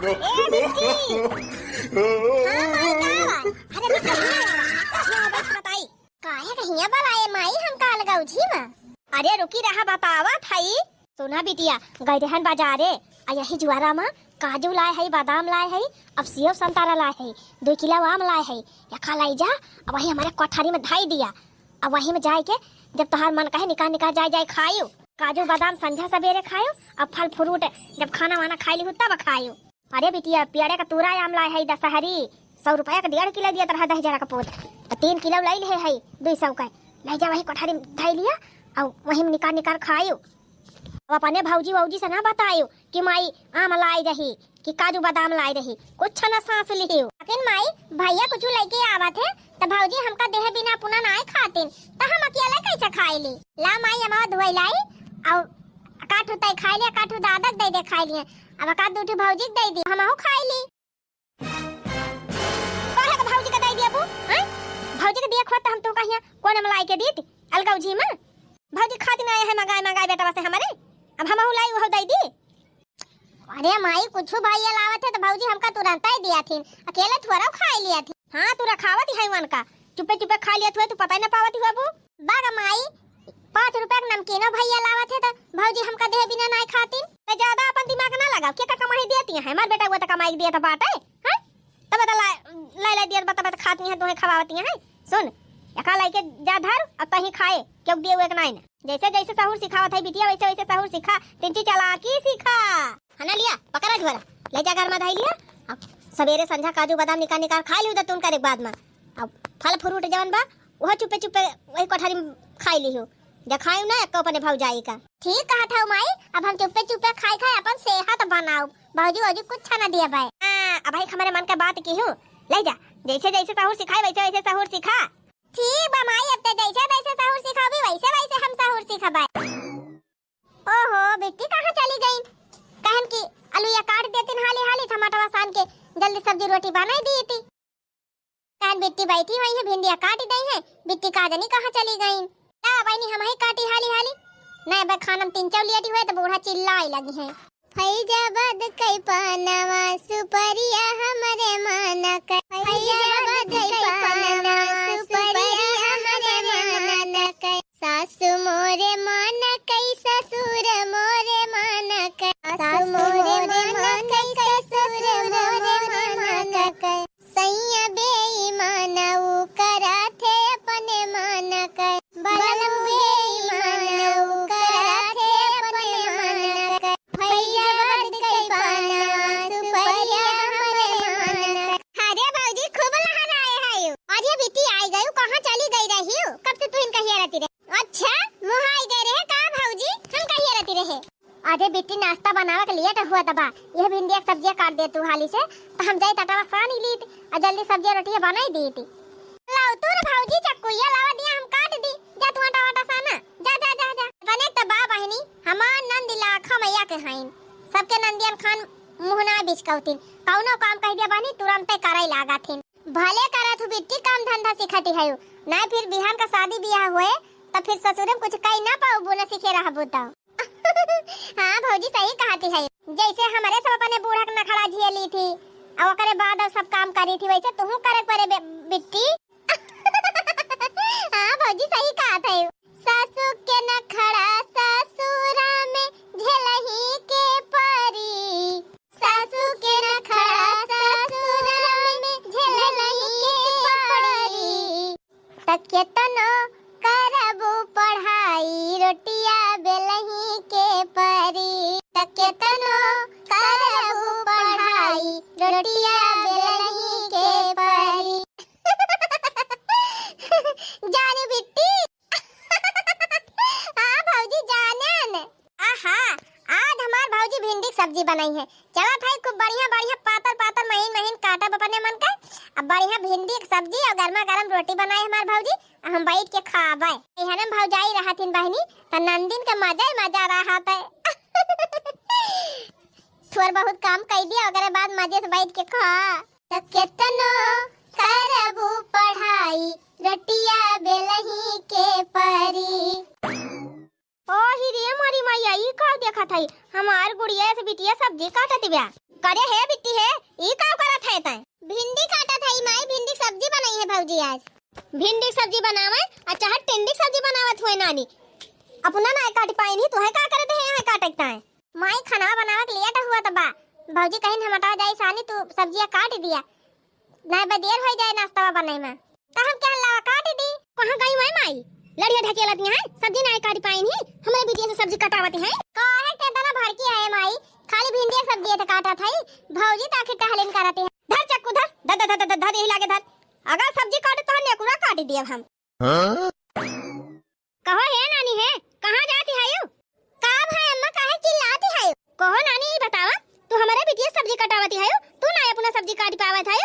ए बिट्टी। हाँ माई का अरे मैं कहीं बस बताई काहे कहिया बलाए माई हम का लगाऊ छी मा। अरे रुकी रहा बतावा थाई। सुना बिटिया गई रहन बाजारे आ यही जुआरा में काजू लाए है बादाम लाए है अब सेब संतरा लाए है 2 किलो आम लाए है या खा लाई जा अब वही हमारे कोठारी में ढाई दिया अब वही में जाए के जब तोहार मन कहे निकाल निकाल जाए जाए खायो काजू बादाम संझा सवेरे खायो अब फल फ्रूट जब खाना वाना खाई ली तब खायो। अरे बिटिया पियरे का तूरा आम लाए है दशहरी 100 रुपया का 1.5 किलो दिया तरह 10,000 का पोत 3 किलो लाई ले है 200 का लाई जा वही कोठारी में ढाई लिया और वही में निकाल निकाल खायो। अब अपने भौजी वौजी से ना बतायो कि माई आम लाई रही कि काजू बादाम लाई रही कुछ न सांस लियो। लेकिन माई भैया कुछ लेके आवत है तो भौजी हमका देह बिना पुना ना खातिन तो हम अकेले कैसे खाई ली। ला माई हम धोई लाई और काठू तय खाई लिया काठू दादा दे दे खाई लिए अब का दूठी भौजी दे दी हम खाई ली। काहे का भौजी का दे दिया बू हैं भौजी के दिया खोत हम तो कहिया कोन मलाई के दीती अलगाऊ जी में भौजी खाती ना है मंगाए मंगाए बेटा से हमारे अब हम लाई वो दे दी। अरे माई कुछ भैया लावत है तो भौजी हमका तुरंत ही दिया थी अकेले थोड़ा खाई लिया थी। हाँ तू रखावत है वन का चुपे चुपे खा लिया तू पता ही ना पावत बाबू बागा माई 5 रुपया का नमकीनो भैया लावत है तो भौजी हमका देह बिना नहीं खाती तो ज्यादा अपन दिमाग ना लगाओ क्या कमाई देती है हमार बेटा वो तो कमाई दिया तो बात है हैं तब बता लाई दिया बता खाती है तुम्हें खवावती है। सुन एका लाई के जा धर अब कहीं खाए क्यों दिए हुए नहीं जैसे जैसे सहूर सिखावत है बिटिया वैसे वैसे सहूर सिखा तिंची चालाकी सीखा है ना लिया पकड़ा झोला ले जा घर में धाई लिया अब सवेरे संझा काजू बादाम निकाल निकाल खा लियो तुम करे बाद में अब फल फ्रूट जवन बा वो चुपे चुपे वही कोठारी में खाई लियो जा खाई ना एक अपने भाव जाई का ठीक कहा था माई अब हम चुपे चुपे खाई खाई अपन सेहत बनाओ भौजी वौजी कुछ ना दिया भाई। हां अब भाई हमारे मन का बात की हूं ले जा जैसे जैसे सहूर सिखाई वैसे वैसे सहूर सिखा। ठीक बा माई अब तो जैसे जैसे सहूर सिखाओगी वैसे वैसे हम सहूर सिखाबे। ओहो बेटी कहां चली गई कहन की आलूया काट देती हाली हाली टमाटर सान के जल्दी सब्जी रोटी बना दी थी कहन बेटी बैठी हुई है भिंडिया काट दी है बेटी का जानी कहां चली गई ना बहनी हम ही काटी हाली हाली ना बे खाना 3 चौलियाटी हुए तो बूढ़ा चिल्लाई लगी है फैजाबाद कई पानावा सुपरिया हमारे माना का फैजाबाद कई पानावा सुपरिया हमारे माना का सासु मोरे माना कई ससुर मोरे माना का सासु मोरे माना कई ससुर मोरे माना का सैया बेईमाना ऊ करा थे अपने माना का बलम बेईमाना ऊ करा थे अपने माना का फैजाबाद कई पानावा सुपरिया हमारे माना का। अरे भौजी खूब लहर आए है अरे बेटी आई गई कहां चली गई रही हो कब से तू इन कहिया रहती रहे। अच्छा मुंह आई गए रहे का भौजी हम कहिया रहती रहे। अरे बेटी नाश्ता बनावा के लिए हुआ दबा ये भिंडी सब्जियां काट दे तू हाली से तो हम जाई टटावा सानी ली और जल्दी सब्जियां रोटियां बनाई दी थी। लाओ तू रे भौजी चक्कुया लावा दिया हम काट दी जा तू टमाटा साना जा जा जा जा बने त बा बहनी हमार नंद लाखा मैया के हाइन सबके नंदियन खान मुहना बिचकौतिन कौनो काम कह दिया बहनी तुरंत करई लागाथिन भले करत हु बेटी काम धंधा सिखती है ना फिर बिहान का शादी ब्याह हुए तो फिर ससुर में कुछ कही ना पाऊ बोला सीखे रहा बताओ। हाँ भौजी सही कहती है जैसे हमारे सब अपने बूढ़ा के नखड़ा झेली थी और ओकरे बाद अब सब काम करी थी वैसे तू करे परे बिट्टी। हाँ भौजी सही कहत है सासू के नखड़ा ससुरा में झेलही के परी सासू के नखड़ा ससुरा में झेलही के परी तके तनो करबू पढ़ाई रोटिया बेलही के परी तके तनो करबू पढ़ाई रोटिया बेलही के परी। जाने बिट्टी। हाँ भौजी जानन आहा आज हमार भौजी भिंडी की सब्जी बनाई है चला भाई खूब बढ़िया बढ़िया पातर पातर महीन महीन काटा अपने मन का अब बढ़िया भिंडी की सब्जी और गर्मा गर्म रोटी बनाई हमार भौजी हम बैठ के खावे हम भौजाई रहतिन बहनी त नंदिन के मजा ही मजा रहा था। थोड़ा बहुत काम कर दिया अगर बाद मजे से बैठ के खा तो कितनो करबू पढ़ाई रोटिया बेलही के परी। ओ ही रे मारी मैया ई का देखा थई हमार गुड़िया से बिटिया सब्जी काटत बा करे है बिट्टी है ई का करत है तय भिंडी काटत है माई भिंडी सब्जी बनाई है भौजी आज भिंडी सब्जी बनावे और चाहे टिंडी सब्जी बनावत होए नानी अपना ना काट पाई नहीं तो है का करत है यहाँ काटता है माई खाना बनावत लेट हुआ तबा भौजी कहीं हम हटा जाए सानी तू सब्जियां काट दिया ना देर हो जाए नाश्ता बनाए में तो हम क्या लगा काट दी कहां गई है माई लड़िया ढकेलती है सब्जी नहीं काट पाई नहीं हमारे बिटिया से सब्जी कटावती है काहे के तना भड़की है माई खाली भिंडी सब्जी है काटा था भौजी ताकि टहलिन करते हैं धर चक्कू धर धर धर धर धर यही लागे धर अगर सब्जी काटे तो नेकुरा काट दिए हम कहो है नानी है कहां जाती है यू का भाई अम्मा काहे चिल्लाती है कहो नानी ये बतावा तू हमारे बिटिया सब्जी कटावती है तू ना अपना सब्जी काट पावत है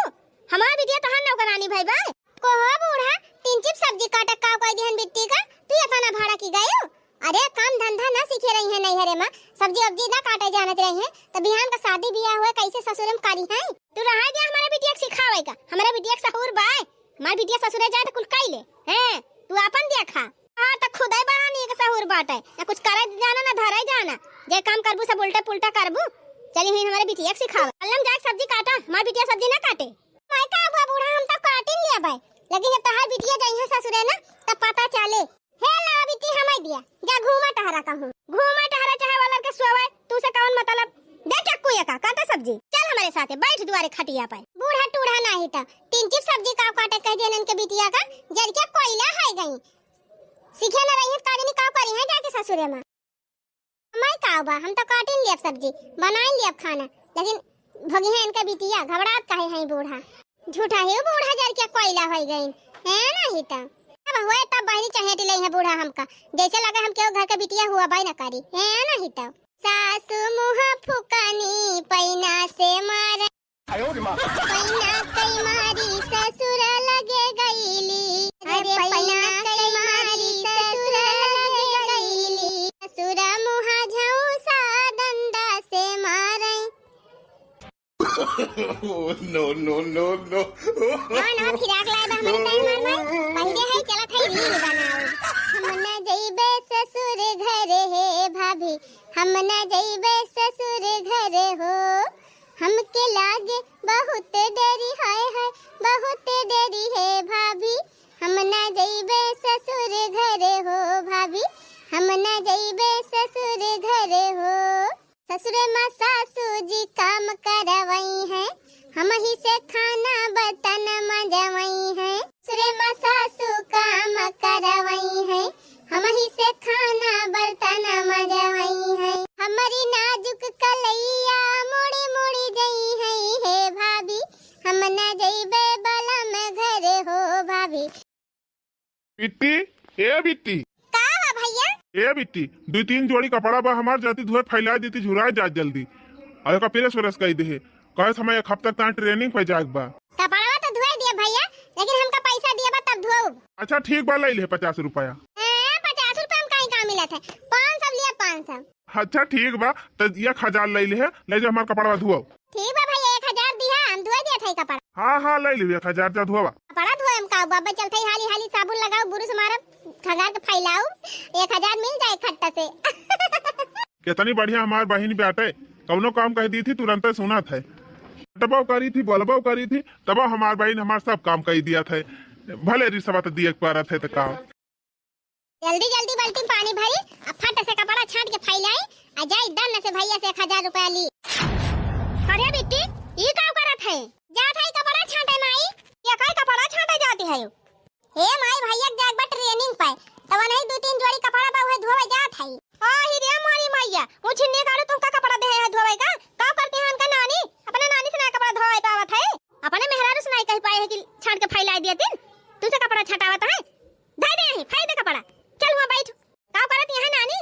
हमारा बिटिया तहां नौकरानी भाई बा कहो बूढ़ा तीन चिप सब्जी काटा का कोई दिहन बिट्टी का तू अपना भाड़ा की गयो अरे काम धंधा ना सीखे रही है नहीं हरे मां सब्जी अब्जी ना काटे जानत रही है तो बिहान का शादी बियाह हुए कैसे ससुर में कारी है तू रहा जा हमारे बिटिया सिखावे का हमारे बिटिया सहूर बाय मार बिटिया ससुरे जाए तो कुल काई ले हैं तू अपन देखा हां त खुदाई बनानी के सहूर बाटे ना कुछ करे जाना ना धरे जाना जे काम करबू सब उल्टा पुल्टा करबू चली हुई हमारे बिटिया सिखावे अल्लम जा सब्जी काटा मार बिटिया सब्जी ना काटे माय का बा बूढ़ा हम तो काटिन लिया भाई लेकिन जब तहार बिटिया जाई है ससुरे ना तब पता चले हे ला बिटी हमाय दिया जा घूमा टहरा कहूं घूमा टहरा चाहे वाला के सोवे तू से कौन मतलब दे चक्कू या काटा सब्जी चल हमारे साथे बैठ दुआरे खटिया पे बूढ़ा टूढ़ा नहीं था तीन चिप सब्जी का काटे कह देनन के बिटिया का जर के कोयला है गई सीखे ना रही काड़ी नि का करी है जाके ससुरे में मैं का बा हम तो काटिन लिया सब्जी बनाई लिया खाना लेकिन भगी है इनका बिटिया घबरात काहे है बूढ़ा झूठा है बूढ़ा जर के कोयला हो गई है नहीं था अब हुए तब बहनी चहेटी ले है बूढ़ा हमका जैसे लगा हम क्यों घर का बिटिया हुआ भाई ना करी है नहीं तब सासु मुह फुकानी पैना से मारे पैना कई मारी ससुर लगे गईली अरे पैना कई मारी ससुर लगे गईली ससुर मुह झौसा डंडा से मारे no no no no ना फिराक लाए बा हमारे टाइम मार पहले है चला था रील बनाओ हम न जइबे ससुर घर हे भाभी हम न जइबे ससुर घर हो हमके लागे बहुत डरी हाय हाय बहुत डरी है भाभी हम न जइबे ससुर घर हो भाभी हम न जइबे ससुर घर हो ससुर मां सासू जी काम करवई है हम ही से खाना बर्तन मजवई है ससुर मां सासू काम करवई है हम ही से खाना बर्तन मजवई है हमारी नाजुक कलैया मोड़ी मोड़ी गई है भाभी हम न जइबे बलम घर हो भाभी बिट्टी ए बिट्टी का बा भैया ए बिट्टी दो तीन जोड़ी कपड़ा बा हमार जाती धुए फैला देती झुरा जा जल्दी और का पेरेस वरस कह दे कहे समय एक हफ्ता तक ट्रेनिंग पे जाग बा कपड़ा तो धुए दिया भैया लेकिन हमका पैसा दिया बा तब धोऊ अच्छा ठीक बा ले 50 रुपया 50 रुपया में कहीं का मिलत है 500 लिया 500 अच्छा ठीक बा तो 1000 ले ले जा हमार कपड़ा धुओ ठीक बा भैया 1000 दिया हम धुए दिया था कपड़ा हाँ ले 1000 जा धुआ कपड़ा धोए हम का बाबा चलते हाली हाली साबुन लगाओ बुरुस मारो खगा के फैलाओ 1000 मिल जाए खट्टा से कितनी बढ़िया हमार बहन बेटे कौनो काम कह दी थी तुरंत सुना था टबाव करी थी बोलबाव करी थी तब हमार बहन हमार सब काम कह दिया था भले रिश्ता तो दिए पारा थे तो काम जल्दी जल्दी बाल्टी पानी भरी अब फट से कपड़ा छांट के फैलाई आ जाई दन से भैया से 1000 रुपया ली अरे बेटी ये काम करत है जा थाई कपड़ा छांटे माई ये काय कपड़ा छांटे जाती है हे माई भैया जाग बट ट्रेनिंग पे तब नहीं 2-3 जोड़ी कपड़ा बा है धोवे जात है आ ही रे मारी मैया वो छिन्ने गाड़ो तुम का कपड़ा दे है धोवे का करती है उनका नानी अपने नानी से ना कपड़ा धोवे पावत है अपने मेहरारू से नहीं कह पाए है कि छांट के फैलाई दिए दिन तू से कपड़ा छटावत है धै दे ही फाय दे कपड़ा चल हुआ बैठ का करती है नानी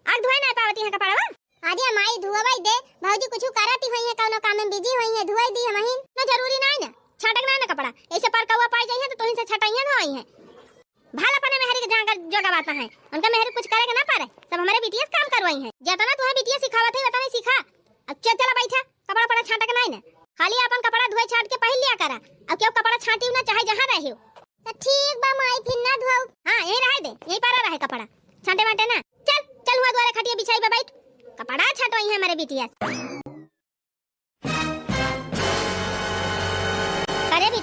आग धोए ना पावती है कपड़ा आदि माई धुआई दे भौजी कुछ करती होई है कोनो काम में बिजी होई है धुआई दी हमही ना जरूरी नहीं ना छटक ना कपड़ा ऐसे पर कौवा पाई जाई है तो तोही से छटाइए ना आई है भाला पने मेहरी के जहां जगह बात है उनका मेहरी कुछ करेगा ना पारे सब हमारे बिटिया काम करवाई है जितना तुम्हें बिटिया सिखावत है उतना सीखा अब चला बैठा कपड़ा पड़ा छाटक नहीं ना खाली अपन कपड़ा धोए छाट के पहन लिया करा अब क्यों कपड़ा छाटी ना चाहे जहां रहे हो तो ठीक बा माई फिर ना धोऊ हां यही रह दे यही पारा रहे कपड़ा छाटे वाटे ना चल चल हुआ द्वारा खटिया बिछाई पे बैठ कपड़ा छाटवाई है हमारे बिटिया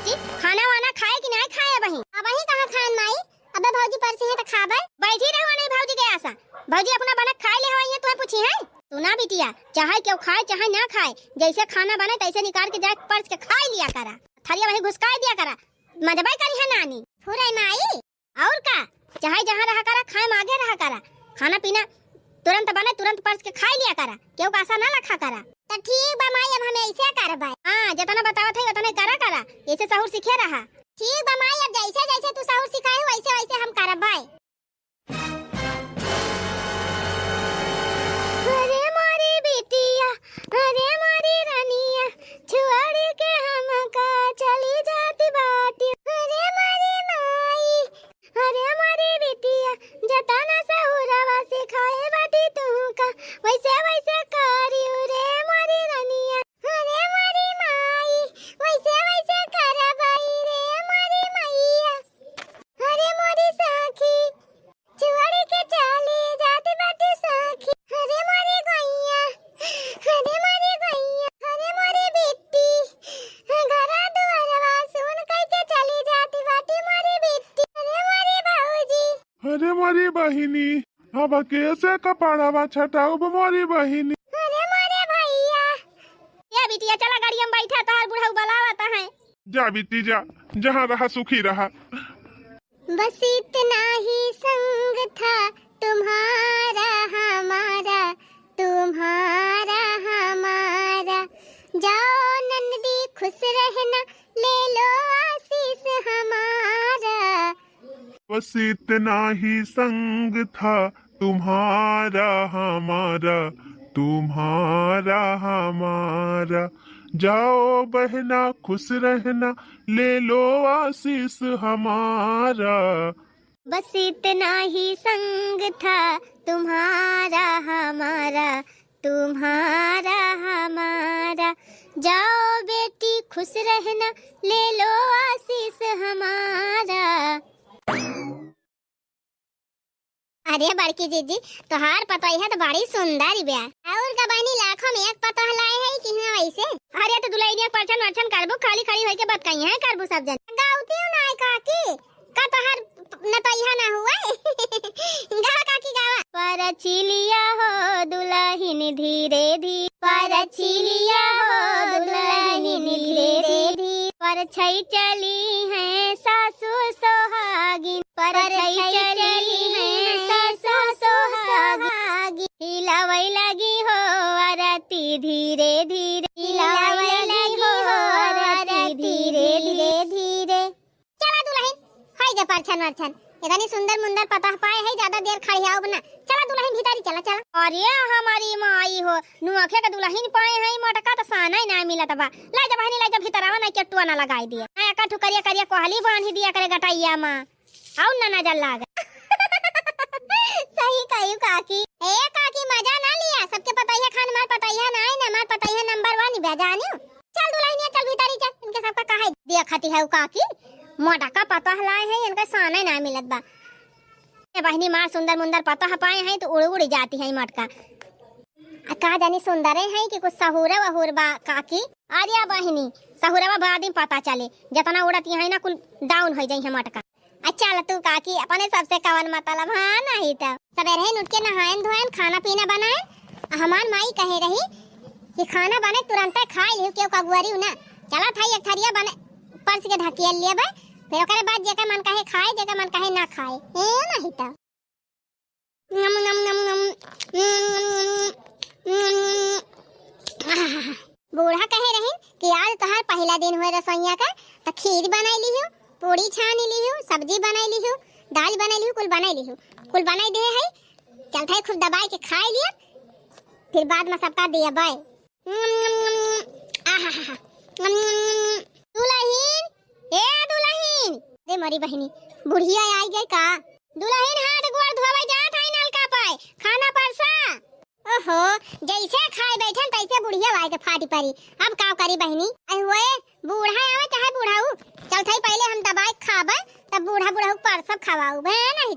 बेटी खाना वाना खाए कि नहीं खाए बही? अब ही कहां खान माई? अबे भौजी परसी है त खाबे। बैठी रहो नहीं भौजी के आशा। भौजी अपना बना खाए ले होई है तोय पूछी है? तू ना बिटिया चाहे क्यों खाए चाहे ना खाए जैसे खाना बने तैसे निकाल के जाके पर्स के खा लिया करा। थरिया वही घुसका दिया करा। मजबाई करी है नानी। फुराई माई और का चाहे जहां रहा करा खाए मागे रहा करा। खाना पीना तुरंत बने तुरंत पर्स के खा लिया करा। क्यों आशा ना रखा करा। तो ठीक बा माई अब हम ऐसे करबे। हां जितना बतावत है उतना करा करा। ऐसे सहूर सीखे रहा। ठीक बा माई अब जैसे जैसे तू सहूर सिखाए वैसे वैसे हम करबे। अरे मोरी बिटिया अरे मोरी रानिया छुआड़ी के हमका चली जाती बाटी। अरे मोरी माई अरे मोरी बिटिया जतना सहूरवा सिखाए बाटी तुका वैसे वैसे करियो रे मोरी रानिया। अरे मोरी माई वैसे वैसे करबई रे मोरी मैया। अरे मोरी सखी छुआड़ी के चली जाती बाटी सखी। अरे मोरी गैया अरे मोरी गैया अरे मोरी बेटी घरा दुआरवा सुन कह के चली जाती बाटी मोरी बेटी। अरे मोरी बाबूजी अरे मोरी बहिनी अब कैसे कपड़ावा छटाऊ मोरी बहिनी। अरे मोरे भैया या बिटिया चला गाड़ी में बैठा तोहर बुढ़ऊ बुलावता है। जा बीती जा जहाँ रहा सुखी रहा। बस इतना ही संग था तुम्हारा हमारा तुम्हारा हमारा। जाओ नंदी खुश रहना ले लो आशीष हमारा। बस इतना ही संग था तुम्हारा हमारा तुम्हारा हमारा। जाओ बहना खुश रहना ले लो आशीष हमारा। बस इतना ही संग था तुम्हारा हमारा तुम्हारा हमारा। जाओ बेटी खुश रहना ले लो आशीष हमारा। अरे बड़की जीजी तोहार पतोही है तो बड़ी सुंदर बे। और गबानी लाखों में एक पतोह लाए है कि ना वैसे। अरे तो दुल्हनिया परछन वर्छन करबो खाली खड़ी होई के बात कही है करबो सब जन। गाउती ना काकी का तोहार न तो यहां ना हुआ। गा काकी गावा। परछिलिया हो दुल्हन धीरे धीरे परछिलिया हो दुल्हन धीरे धीरे परछई चली है सासू सोहागिन परछई चली है सासू सोहागिन। हिलावई लगी हो आरती धीरे धीरे हिलावई लगी हो आरती धीरे धीरे धीरे। चला दुल्हन हाय जे परछन वर्छन इतनी सुंदर मुंदर पता पाए है ज्यादा देर खड़ी आओ बना। चला दुल्हन भीतरी चला चला। अरे हमारी माई हो नुआखे का दुल्हन पाए है मटका तो साना ही ना मिलत बा। ला जा बहनी ला जा भीतरवा ना केटुआ ना लगाई दिए। आ का ठुकरिया करिया कोहली बांधी दिया करे गटाइया मां आउ ना नजर लाग। सही कहियो काकी। ए काकी मजा ना लिया सबके पताइया खान मार पताइया ना है ना मार पताइया नंबर 1 बेजानियो। चल दुल्हनिया चल भीतरी चल इनके सबका काहे देखती है काकी मोटा का पता लाए है इनका साना ना मिलत बा। ये बहनी मार सुंदर मुंदर पता पाए हैं तो उड़ उड़ जाती है मटका। का जानी सुंदर है कि कुछ सहुरा वहुर बा काकी। अरे बहनी सहुरवा बाद में पता चले जितना उड़ती है ना कुल डाउन हो जाई है मटका। अच्छा तू काकी अपने सबसे कवन मतलब हां नहीं तो सवेरे उठ के नहायन धोयन खाना पीना बनाए। हमार माई कहे रही कि खाना बने तुरंत खा लियो क्यों कगुआरी ना। चला था एक थरिया बने पर्स के ढकिया लिए बे फिर ओकरे बाद जेका मन कहे खाए जेका मन कहे ना खाए ए नहीं तो। नम नम नम नम बूढ़ा कहे रहे कि आज तोहार पहला दिन हुए रसोईया का तो खीर बनाई लियो पूरी छानी लियो सब्जी बनाई लियो दाल बनाई लियो कुल बनाई दे है। चलता है खूब दबाई के खाए लिया फिर बाद में सबका दिया बाय। दुल्हन ए दुल्हन रे मरी बहनी बुढ़िया आई गई का। दुल्हन हाथ गोड़ धोवे जात है नलका पाए खाना परसा। ओहो जैसे खाए बैठन तैसे बुढ़िया आए के फाटी परी। अब का करी बहनी ओए बूढ़ा आवे चाहे बूढ़ाऊ चल थई पहले हम दबाई खाबे तब बूढ़ा बूढ़ा पर सब खवाऊ बे नहीं।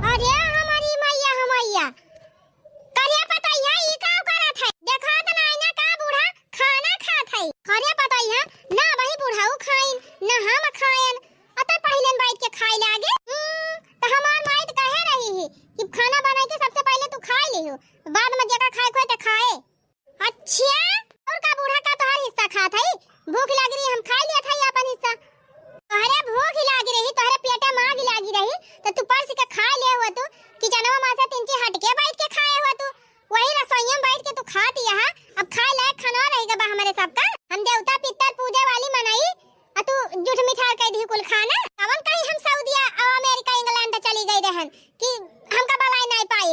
अरे हमारी मैया करिया पता है ई का करत है देख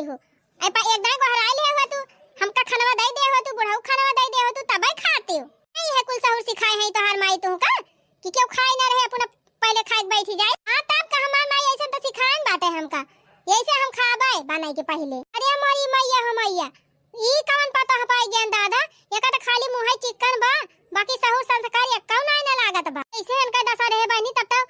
हो आई पा एक दाई को हराई ले हो तू हमका खाना दे दे हो तू बुढ़ऊ खाना दे दे हो तू तब ही खाते हो नहीं है कुल सहूर सिखाए हैं तोहार माई तू का कि क्यों खाए ना रहे अपना पहले खाए बैठी जाए हां तब का हमार माई ऐसे तो सिखाएन बाटे हमका ऐसे हम खाबे बनाई के पहले अरे हमारी मैया हमैया ई कौन पता है पाई ज्ञान दादा एका तो खाली मुंह है चिकन बा बाकी सहूर संस्कार एक कौन ना लागत बा ऐसे इनका दशा रहे बहनी तब तो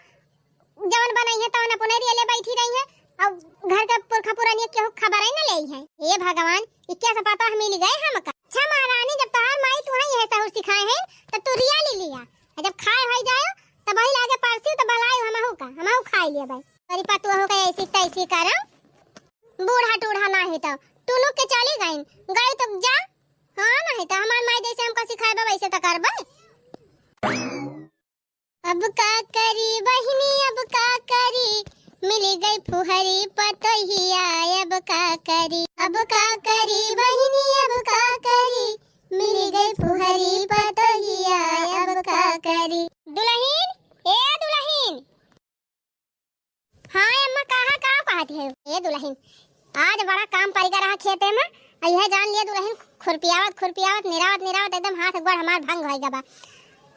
जवन बनाई है तो अपने रियले बैठी रही है अब घर का पुरखा पुरानी केहू खबर ही ना ले है हे भगवान ई क्या से पता मिल गए हमका अच्छा महारानी जब तोहार माई तू ही है सहूर सिखाए हैं तो तू रिया ले लिया जब खाए हो जाए तब वही लागे परसी तो भलाई हमहू खाई लिया भाई अरे पतुआ हो गए ऐसी तैसी करम बूढ़ा टूढ़ा ना है तो तू लोग के चली गई तो जा हां ना है तो हमार माई जैसे हमको सिखाए बा वैसे तो करबे अब का करी बहिनी अब का करी मिल गई फुहरी पतोहिया अब का करी बहिनी अब का करी मिल गई फुहरी पतोहिया अब का करी दुल्हन ए दुल्हन हां अम्मा कहां कहती है ए दुल्हन आज बड़ा काम पड़ रहा खेते में यह जान लिया दुल्हन खुरपियावत निरावत एकदम हाथ गोड़ हमार भंग होएगा बा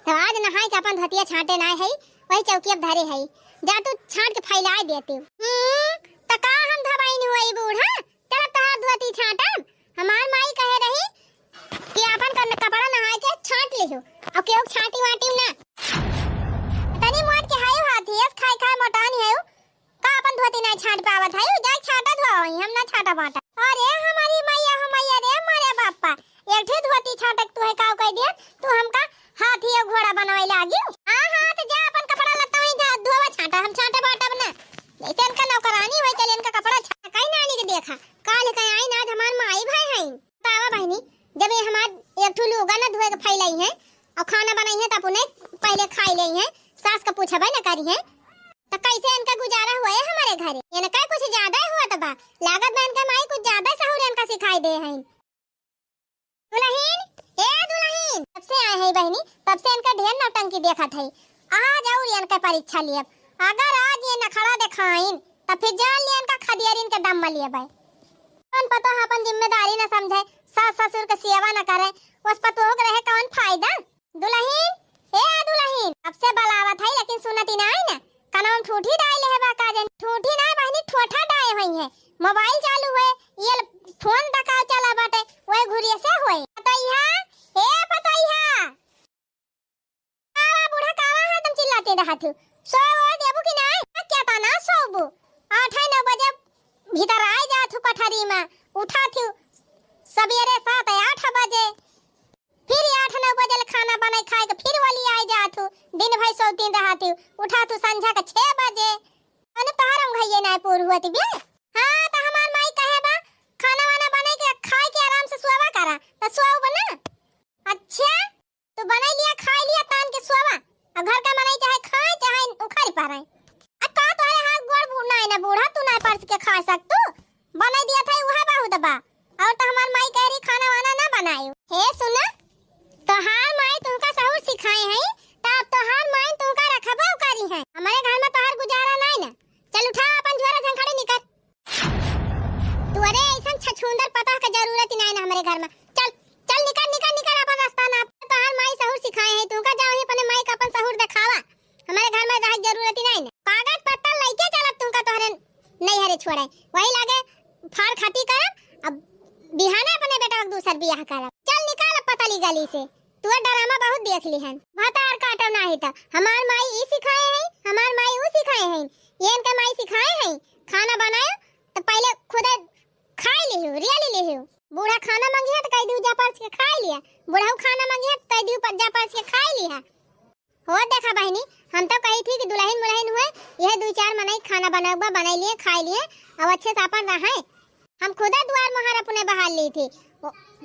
तो आज नहाई के अपन धतिया छांटे ना है वही चौकी अब धरे है जा तू छांट के फैला देती त का हम धबाई नहीं होई बूढ़ा चल तहार धोती छांटम हमार माई कहे रही कि अपन कपड़ा नहाए के छांट लियो अब केहू छांटी वाटी ना तनी मोट के हायो हाथी एस खाई मोटानी है का अपन धोती ना छांट पावत है जा छाटा धोई हम ना छाटा बाटा अरे हमारी मैया रे मारे बापा एक ठे धोती छाटक तू है का कह दिया तू हमका हाथी और घोड़ा बनवाई लागी हां तो जा अपन कपड़ा लत्ता ही जा धोवा छाटा हम छाटा बाटा बना जैसे इनका नौकरानी होय चल इनका कपड़ा छाटा कहीं नानी के देखा काल कहीं आई ना हमार माई भाई है बाबा बहनी जब ये हमार एक ठुल होगा ना धोए के फैलाई है और खाना बनाई है तब उन्हें पहले खाई ली है सास का पूछबे ना करी है तो कैसे इनका गुजारा हुआ है हमारे घरे ये ना कहीं कुछ ज्यादा ही हुआ तबा लागत में इनका माई कुछ ज्यादा सहूर इनका सिखाई दे है दुल्हन तब से आए है बहनी तब से इनका ढेर नौटंकी देखा था आज और इनका परीक्षा लिए अगर आज ये नखड़ा दिखाइन तब फिर जान लिए इनका खदियार इनके दम में लिए भाई कौन पता है अपन जिम्मेदारी ना समझे सास ससुर का सेवा ना करे उस पर तो रहे कौन फायदा दुल्हन अब से बलावत है लेकिन सुनती ना है ना कनाम ठूठी डाले है बाका जन ठूठी ना बहनी ठोठा डाले हुई है मोबाइल चालू है ये फोन दका चला बाटे ओए घुरिए से होए पतैया आवा बूढ़ा कावा है तुम चिल्लाते रहत हो सो देबू कि नहीं क्या ताना सोबू 8-9 बजे भीतर आ जात हो पठारी में उठा थी सवेरे 7-8 बजे फिर 8-9 बजे खाना बनाई खाए के फिर वाली आ जात हो दिन भर सोतीन रहत हो उठा तू संझा के 6 बजे अने तहरम घइए ना पूर हुआ बे हां त हमार माई कहे बा खाना वाना बनाई के खाए के आराम से सोवा करा त सोव बना अच्छा तो बनाई लिया खाई लिया तान के सोवा और घर का बनाई चाहे खाए चाहे उखाड़ पारे आ का तोरे हाथ गोड़ बूढ़ा है ना बूढ़ा तू ना परस के खा सकतू बनाई दिया था वह बहुत बा और तो हमार माई कह रही खाना वाना ना बनाई हे सुना तोहार माई तुमका सहूर सिखाए हैं तब तोहार माई तुमका रखबा उकारी है हमारे घर में तोहार गुजारा नहीं ना चल उठा अपन झोरा झंखड़े निकल तू अरे ऐसा छछूंदर पता का जरूरत ही नहीं ना हमारे घर में चल निकल अपन रास्ता ना तोहार माई सहूर सिखाए हैं तुमका जाओ अपने माई का अपन सहूर दिखावा हमारे घर में रह जरूरत ही नहीं ना कागज पत्ता लेके चलत तुमका तोहरे नहीं हरे छोड़े वही लागे फाड़ खाती करब अब बिहाने अपने बेटा का दूसर बियाह करब चल निकाल पतली गली से तू ड्रामा बहुत देख ली हन भातार काटो ना है त हमार माई ई सिखाए हैं हमार माई ऊ सिखाए हैं ये इनका माई सिखाए हैं खाना बनाए तो पहले खुद खाई लियो रियली लियो बूढ़ा खाना मांगिया तो कह दियो जा परस के खाई लिया बूढ़ा खाना मांगिया तो कह दियो जा परस के खाई लिया हो देखा बहनी हम तो कही थी कि दुल्हन हुए यह 2-4 मनाई खाना बनाई लिए खाई लिए अब अच्छे से अपन रहे हम खुदा द्वार मोहर अपने बहाल ली थी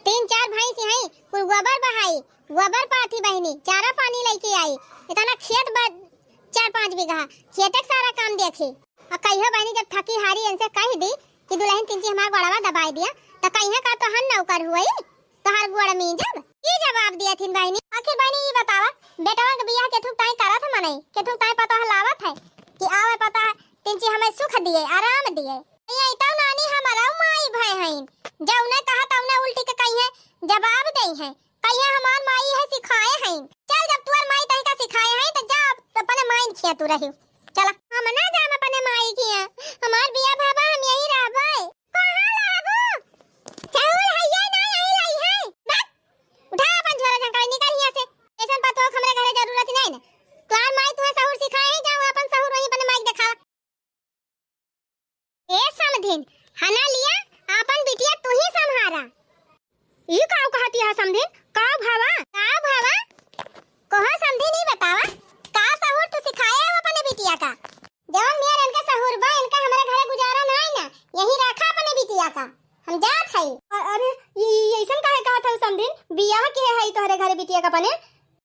3-4 भाई से हैं कुल गोबर बहाई गोबर पाथी बहनी चारा पानी लेके आई इतना खेत 4-5 बीघा खेत सारा काम देखी और कहियो बहनी जब थकी हारी इनसे कह दी कि दुल्हन तिनची हमारा गोड़वा दबाई दिया तो कहिया का तो हन नौकर हुई तो हर गोड़ में जब ये जवाब दिया थी बहनी आखिर बहनी ये बतावा बेटवा के बियाह के थुक ताई करत है मने के थुक ताई पता लावत है कि आवे पता तिनची हमें सुख दिए आराम दिए ये तो नानी हमारा माई भाई जाऊ ना कहा ताऊ ना उल्टी के कही है जवाब दई है कहिया हमार माई है सिखाए हैं। चल जब तू और माई तही का सिखाए हैं तो जा अपने माई खिया तू रही। चला हम ना जाम अपने माई खिया हमार बिया बाबा हम यही रहबे। कहां रहबो चावल हैया ना यही रही है बस उठा अपन झोरा झंकाई निकल यहां से। ऐसन बात हो हमरे घरे जरूरत नहीं ना तोर माई तुम्हें सहूर सिखाए है जाओ अपन सहूर वही अपने माई दिखावा। ए समधिन हना लिया अपन बिटिया तू ही संभारा। ई काऊ कहती है समधिन काऊ भावा कहा समधिन ही बतावा का सहूर तू सिखाया है अपने बिटिया का। जवन मेर इनका सहूर बा इनका हमारे घरे गुजारा ना है ना यही रखा अपने बिटिया का हम जात है। अरे ये ऐसन काहे कहा था समधिन बियाह के है तोहरे घरे बिटिया का पने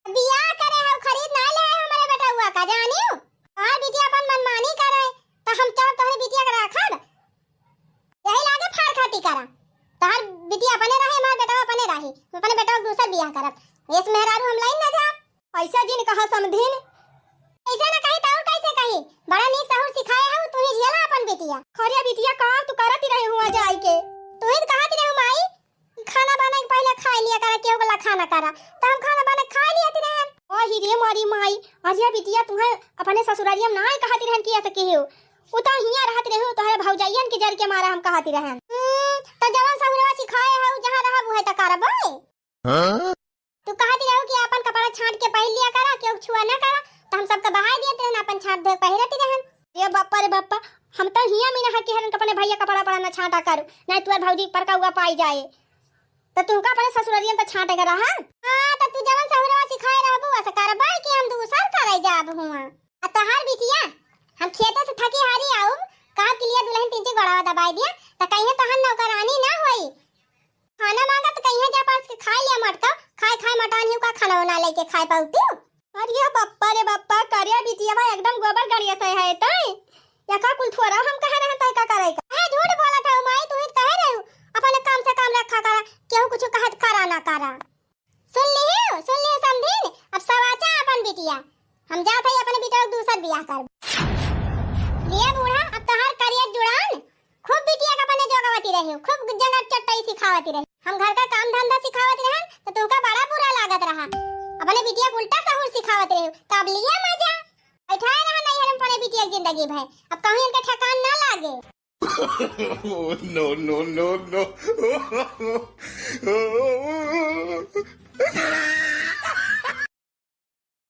बियाह करे है खरीद ना ले है हमारे बेटा हुआ का जानियो और बिटिया अपन मनमानी करे तो हम तो तोहरे बिटिया का रखब यही लागे फार खाती करा तोहर बिटिया अपने रहे हमार बेटा अपने रही अपने बेटा को दूसरा बियाह करब इस मेहरारू हम लाइन ना जा ऐसा जिन कहा समधिन ऐसा ना कही तो कैसे कही बड़ा नी सहूर सिखाया है तू ही झेला अपन बिटिया। खरिया बिटिया का तू करती रहे हुआ जाई के तू ही कहती रहे माई खाना बना के पहले खा लिया करा केहू वाला खाना करा तो हम खाना बना खा लिया ती रहन। ओ ही रे मारी माई अरिया बिटिया तुम्हें अपने ससुरारिया में ना कहती रहन किया सके हो उता हिया रहत रहे हो तोहरे भौजाइयन के जर के मारा हम कहती रहन तो जवान सहुरवा सिखाए है जहां रहब है त करब। हां तू कहती रहो कि अपन कपड़ा छांट के पहन लिया करा केहू छुआ ना करा तो हम सबका बहाई देते रहन अपन छांट दे पहिरती रहन। ये बाप्पा रे बाप्पा हम तो हिया में ना के हरन अपने भैया कपड़ा पड़ा ना छांटा कर नहीं तू भौजी पर का हुआ पाई जाए तो तू का अपने ससुरारिया में छांटे करा। हां तो तू जवान सहुरवा सिखाए रहबू ऐसा करबा कि हम दूसर करे जाब हुआ आ तोहार बिटिया हम खेते से थकी हारी आऊ का के लिए दुल्हन तीन गोड़ावा दबाई दिया त कहिए तहन नौकरानी ना होई खाना मांगा तो कहिए जा पास के खा लिया मटका खाए मटानी का खाना बना लेके खाए पाउती। अरे बाप्पा रे बाप्पा करिया बिटिया एकदम गोबर गाड़िया से है तई या का कुल थोड़ा हम कहे रहे तई का करे का है झूठ बोला था माई तू ही कहे रहे अपने काम से काम रखा करा केहू कुछ कहत करा ना करा। सुन लियो समझिन अब सवाचा अपन बिटिया हम जात है अपने बिटिया को दूसर बियाह कर लिए बूढ़ा अब तोहर करियर जुड़ान खूब बिटिया का अपने जोगावती रही खूब जगह चट्टाई सिखावती रही हम घर का काम धंधा सिखावत रहन तो तुका बड़ा बुरा लागत रहा अपने बिटिया उल्टा सहूर सिखावत रहे तब लिया मजा बैठाए रहा नहीं हम अपने बिटिया की जिंदगी भर अब कहीं इनका ठकान ना लागे। no